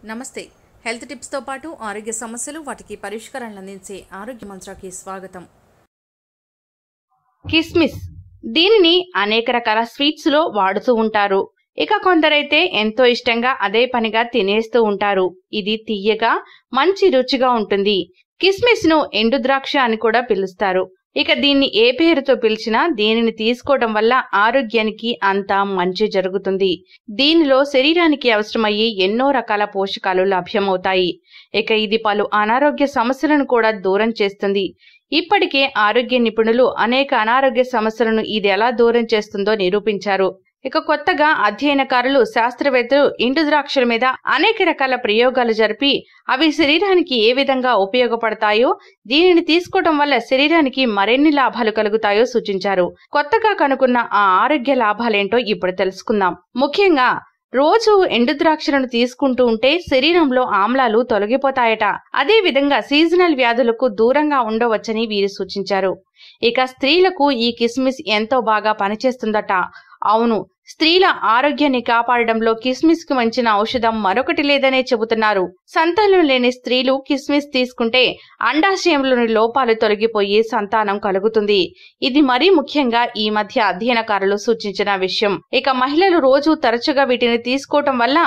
నమస్తే. Health tips తో పాటు ఆరోగ్య సమస్యలు వాటికి పరిష్కారాలను అందించే ఆరోగ్య మంత్రాకి స్వాగతం. కిస్మిస్ దీనిని అనేక రకాల స్వీట్స్ లో వాడుతూ ఉంటారు. ఇక కొందరైతే ఎంతో ఇష్టంగా అదే పనిగా తినేస్తూ ఉంటారు. ఇది తియ్యగా మంచి రుచిగా ఉంటుంది. కిస్మిస్ ను ఎండు ద్రాక్ష అని కూడా పిలుస్తారు. ఇక దీన్ని ఏ పేరుతో పిలిచినా దీనిని తీసుకోవడం వల్ల ఆరోగ్యానికి అంతా మంచి జరుగుతుంది. దీనిలో శరీరానికి అవసరమయ్యే ఎన్నో రకాల పోషకాలు లభ్యమవుతాయి. ఇక ఇది పలు అనారోగ్య సమస్యలను కూడా దూరం చేస్తుంది. ఇప్పటికే ఆరోగ్య నిపుణులు అనేక అనారోగ్య సమస్యలను ఇది ఎలా దూరం చేస్తుందో నిరూపించారు. ఇక కొత్తగా అధ్యయనకారులు శాస్త్రవేత్తలు ఎండు ద్రాక్షల మీద అనేక రకాల ప్రయోగాలు జరిపి అవి శరీరానికి ఏ విధంగా ఉపయోగపడతాయో, దీనిని తీసుకోవడం వల్ల శరీరానికి మరిన్ని లాభాలు కలుగుతాయో సూచించారు. కొత్తగా కనుక్కున్న ఆ ఆరోగ్య లాభాలేంటో ఇప్పుడు తెలుసుకుందాం. ముఖ్యంగా రోజు ఎండు ద్రాక్షలను తీసుకుంటూ ఉంటే శరీరంలో ఆమ్లాలు తొలగిపోతాయట. అదే విధంగా సీజనల్ వ్యాధులకు దూరంగా ఉండవచ్చని వీరు సూచించారు. ఇక స్త్రీలకు ఈ కిస్మిస్ ఎంతో బాగా పనిచేస్తుందట. అవును, స్త్రీల ఆరోగ్యాన్ని కాపాడడంలో కిస్మిస్ కి మంచిన ఔషధం మరొకటి లేదనే చెబుతున్నారు. సంతానం లేని స్త్రీలు కిస్మిస్ తీసుకుంటే అండాశయంలోని లోపాలు తొలగిపోయి సంతానం కలుగుతుంది. ఇది మరీ ముఖ్యంగా ఈ మధ్య అధ్యయనకారులు సూచించిన విషయం. ఇక మహిళలు రోజు తరచుగా వీటిని తీసుకోవటం వల్ల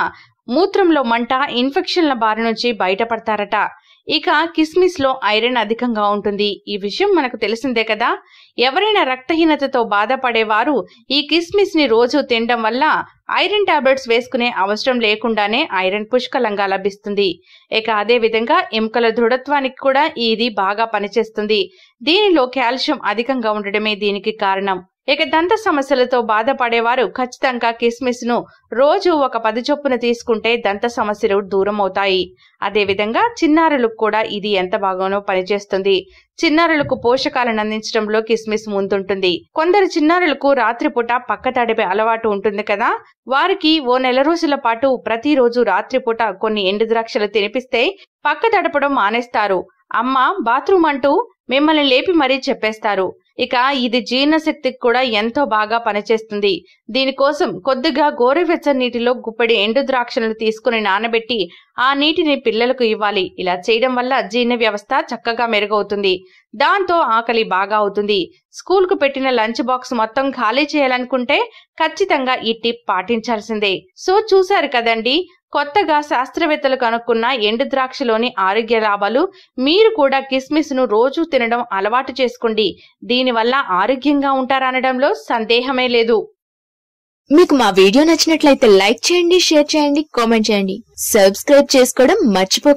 మూత్రంలో మంట, ఇన్ఫెక్షన్ల బారి నుంచి బయటపడతారట. ఇక కిస్మిస్ లో ఐరన్ అధికంగా ఉంటుంది. ఈ విషయం మనకు తెలిసిందే కదా. ఎవరైనా రక్తహీనతతో బాధపడేవారు ఈ కిస్మిస్ ని రోజు తినడం వల్ల ఐరన్ టాబ్లెట్స్ వేసుకునే అవసరం లేకుండానే ఐరన్ పుష్కలంగా లభిస్తుంది. ఇక అదే విధంగా ఎముకల దృఢత్వానికి కూడా ఇది బాగా పనిచేస్తుంది. దీనిలో కాల్షియం అధికంగా ఉండడమే దీనికి కారణం. ఇక దంత సమస్యలతో బాధపడేవారు ఖచ్చితంగా కిస్మిస్ ను రోజు ఒక 10 చొప్పున తీసుకుంటే దంత సమస్యలు దూరం అవుతాయి. అదేవిధంగా చిన్నారులకు కూడా ఇది ఎంత బాగానో పనిచేస్తుంది. చిన్నారులకు పోషకాలను అందించడంలో కిస్మిస్ ముందుంటుంది. కొందరు చిన్నారులకు రాత్రిపూట పక్క తడిపే అలవాటు ఉంటుంది కదా. వారికి ఓ నెల రోజుల పాటు ప్రతిరోజు రాత్రిపూట కొన్ని ఎండు ద్రాక్షలు తినిపిస్తే పక్క తడపడం మానేస్తారు. అమ్మ బాత్రూమ్ అంటూ మిమ్మల్ని లేపి మరీ చెప్పేస్తారు. ఇక ఇది జీర్ణశక్తికి కూడా ఎంతో బాగా పనిచేస్తుంది. దీనికోసం కొద్దిగా గోరువెచ్చని నీటిలో గుప్పెడి ఎండు ద్రాక్షలను తీసుకుని నానబెట్టి ఆ నీటిని పిల్లలకు ఇవ్వాలి. ఇలా చేయడం వల్ల జీర్ణ వ్యవస్థ చక్కగా మెరుగవుతుంది. దాంతో ఆకలి బాగా అవుతుంది. స్కూల్ కు పెట్టిన లంచ్ బాక్స్ మొత్తం ఖాళీ చేయాలనుకుంటే ఖచ్చితంగా ఈ టిప్ పాటించాల్సిందే. సో చూశారు కదండి, కొత్తగా శాస్త్రవేత్తలు కనుక్కున్న ఎండు ద్రాక్షలోని ఆరోగ్య లాభాలు. మీరు కూడా కిస్మిస్ ను రోజు తినడం అలవాటు చేసుకోండి. దీనివల్ల ఆరోగ్యంగా ఉంటారనడంలో సందేహమే లేదు. మీకు మా వీడియో నచ్చినట్లయితే లైక్ చేయండి, షేర్ చేయండి, కామెంట్ చేయండి. సబ్స్క్రైబ్ చేసుకోవడం మర్చిపోకండి.